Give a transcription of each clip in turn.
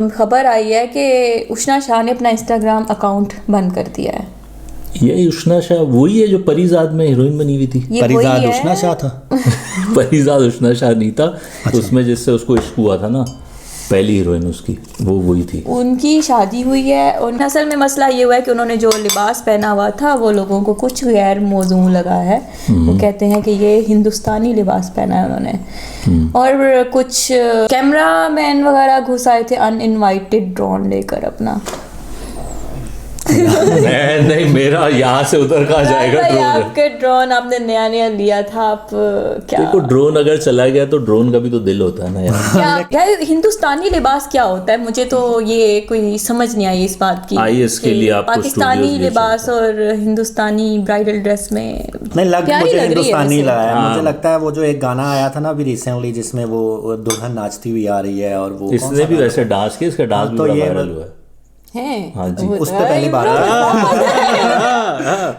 خبر آئی ہے کہ اشنا شاہ نے اپنا انسٹاگرام اکاؤنٹ بند کر دیا ہے. یہ اشنا شاہ وہی ہے جو پریزاد میں ہیروئن بنی ہوئی تھی؟ پریزاد اشنا شاہ تھا. پریزاد اشنا شاہ نہیں تھا اس میں، جس سے اس کو عشق ہوا تھا نا پہلی ہیروئن اس کی، وہ وہی تھی. ان کی شادی ہوئی ہے اور اصل میں مسئلہ یہ ہوا ہے کہ انہوں نے جو لباس پہنا ہوا تھا وہ لوگوں کو کچھ غیر موزوں لگا ہے. وہ کہتے ہیں کہ یہ ہندوستانی لباس پہنا ہے انہوں نے، اور کچھ کیمرہ مین وغیرہ گھس آئے تھے ان انوائٹڈ ڈرون لے کر اپنا. نہیں میرا یہاں سے ادھر کہاں جائے گا ڈرون؟ آپ کا ڈرون آپ نے نیا نیا لیا تھا، آپ کیا دیکھو ڈرون اگر چلا گیا تو ڈرون کا بھی تو دل ہوتا ہے نا یار. ہندوستانی لباس کیا ہوتا ہے؟ مجھے تو یہ کوئی سمجھ نہیں آئی اس بات کی. آئی اس کے لیے آپ کو پاکستانی لباس اور ہندوستانی برائڈل ڈریس میں نہیں مجھے ہندوستانی لگا ہے. مجھے لگتا ہے وہ جو ایک گانا آیا تھا نا ابھی ریسنٹلی جس میں وہ دلہن ناچتی ہوئی آ رہی ہے اور وہ اس نے بھی ویسے ڈانس کیا، اس کا ڈانس بھی بڑا وائرل ہوا ہے. ہاں جی اس پہ پہلی بات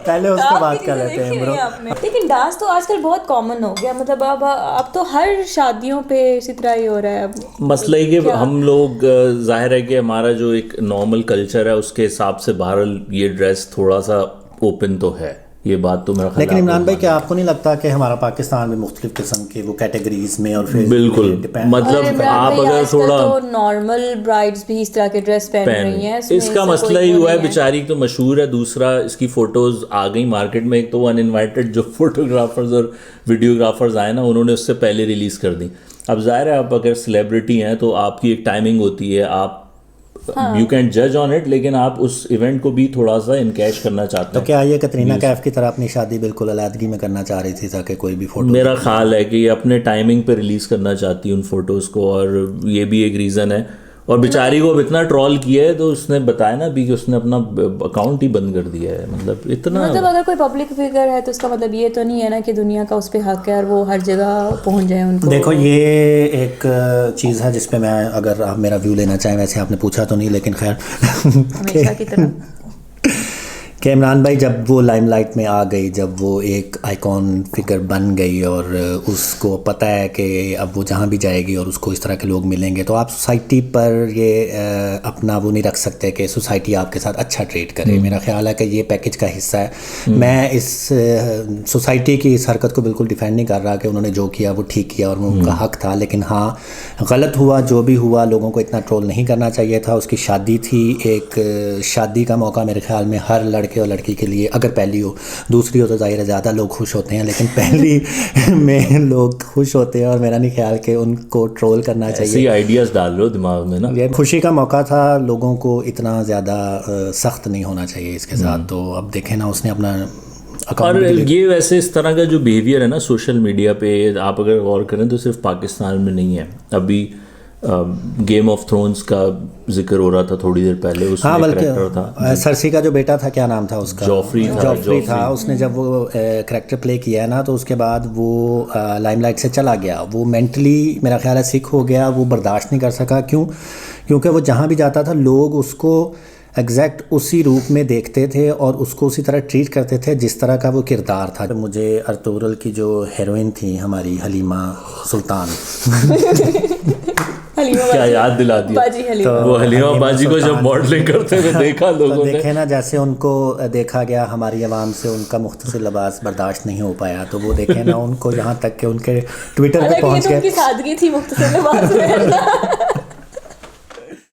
پہلے اس پہ بات کر لیتے ہیں برو. لیکن ڈانس تو آج کل بہت کامن ہو گیا، مطلب اب تو ہر شادیوں پہ اسی طرح ہی ہو رہا ہے. مسئلہ یہ کہ ہم لوگ ظاہر ہے کہ ہمارا جو ایک نارمل کلچر ہے اس کے حساب سے بہرحال یہ ڈریس تھوڑا سا اوپن تو ہے، یہ بات تو میرا خیال. لیکن عمران بھائی کیا آپ کو نہیں لگتا کہ ہمارا پاکستان میں مختلف قسم کے وہ کیٹیگریز میں اور پھر بالکل مطلب آپ اگر تھوڑا نارمل برائڈز بھی اس طرح کے ڈریس پہن رہی ہیں، اس کا مسئلہ ہی ہوا ہے بیچاری تو مشہور ہے. دوسرا اس کی فوٹوز آ گئی مارکیٹ میں، ایک تو ان انوائٹڈ جو فوٹوگرافرز اور ویڈیوگرافرز آئے نا انہوں نے اس سے پہلے ریلیز کر دی. اب ظاہر ہے آپ اگر سیلیبریٹی ہیں تو آپ کی ایک ٹائمنگ ہوتی ہے، آپ یو کین جج آن اٹ، لیکن آپ اس ایونٹ کو بھی تھوڑا سا انکیش کرنا چاہتے ہیں. تو کیا یہ کترینہ کیف کی طرح اپنی شادی بالکل علیحدگی میں کرنا چاہ رہی تھی تاکہ کوئی بھی فوٹو؟ میرا خیال ہے کہ یہ اپنے ٹائمنگ پہ ریلیز کرنا چاہتی ہے ان فوٹوز کو، اور یہ بھی ایک ریزن ہے. اور بیچاری کو اب اتنا ٹرول کیا ہے تو اس نے بتایا نا ابھی کہ اس نے اپنا اکاؤنٹ ہی بند کر دیا ہے. مطلب اتنا اگر کوئی پبلک فگر ہے تو اس کا مطلب یہ تو نہیں ہے نا کہ دنیا کا اس پہ حق ہے اور وہ ہر جگہ پہنچ جائے ان کو. دیکھو یہ ایک چیز ہے جس پہ میں اگر آپ میرا ویو لینا چاہیں، ویسے آپ نے پوچھا تو نہیں لیکن خیر ہمیشہ کی طرح کہ عمران بھائی جب وہ لائم لائٹ میں آ گئی، جب وہ ایک آئیکن فگر بن گئی اور اس کو پتہ ہے کہ اب وہ جہاں بھی جائے گی اور اس کو اس طرح کے لوگ ملیں گے، تو آپ سوسائٹی پر یہ اپنا وہ نہیں رکھ سکتے کہ سوسائٹی آپ کے ساتھ اچھا ٹریٹ کرے. میرا خیال ہے کہ یہ پیکج کا حصہ ہے. میں اس سوسائٹی کی اس حرکت کو بالکل ڈیفینڈ نہیں کر رہا کہ انہوں نے جو کیا وہ ٹھیک کیا اور وہ ان کا حق تھا، لیکن ہاں غلط ہوا جو بھی ہوا. لوگوں کو اتنا ٹرول نہیں کرنا چاہیے تھا. اس کی شادی تھی، ایک شادی کا موقع میرے خیال میں ہر لڑکے اور لڑکی کے لیے، اگر پہلی ہو دوسری ہو تو ظاہر ہے زیادہ لوگ خوش ہوتے ہیں، لیکن پہلی میں لوگ خوش ہوتے ہیں اور میرا نہیں خیال کہ ان کو ٹرول کرنا چاہیے. ایسی آئیڈیاز ڈال رہے ہو دماغ میں نا. یہ خوشی کا موقع تھا، لوگوں کو اتنا زیادہ سخت نہیں ہونا چاہیے اس کے ساتھ. تو اب دیکھیں نا اس نے اپنا اور یہ ویسے اس طرح کا جو بیہیویئر ہے نا سوشل میڈیا پہ، آپ اگر غور کریں تو صرف پاکستان میں نہیں ہے. ابھی گیم آف تھرونز کا ذکر ہو رہا تھا تھوڑی دیر پہلے، اس میں کریکٹر تھا سرسی کا جو بیٹا تھا، کیا نام تھا اس کا؟ جوفری تھا. اس نے جب وہ کریکٹر پلے کیا ہے نا تو اس کے بعد وہ لائم لائٹ سے چلا گیا. وہ مینٹلی میرا خیال ہے سکھ ہو گیا، وہ برداشت نہیں کر سکا. کیونکہ وہ جہاں بھی جاتا تھا لوگ اس کو ایگزیکٹ اسی روپ میں دیکھتے تھے اور اس کو اسی طرح ٹریٹ کرتے تھے جس طرح کا وہ کردار تھا. مجھے ارطغرل کی جو ہیروئن تھی ہماری حلیمہ سلطان کیا یاد دلا دیا وہ حلیمہ باجی کو جب ماڈلنگ کرتے ہوئے دیکھا لوگوں نے، دیکھے نا جیسے ان کو دیکھا گیا. ہماری عوام سے ان کا مختصر لباس برداشت نہیں ہو پایا تو وہ دیکھے نا ان کو یہاں تک کہ ان کے ٹویٹر پہ پہنچ گئے. سادگی تھی مختصر لباس میں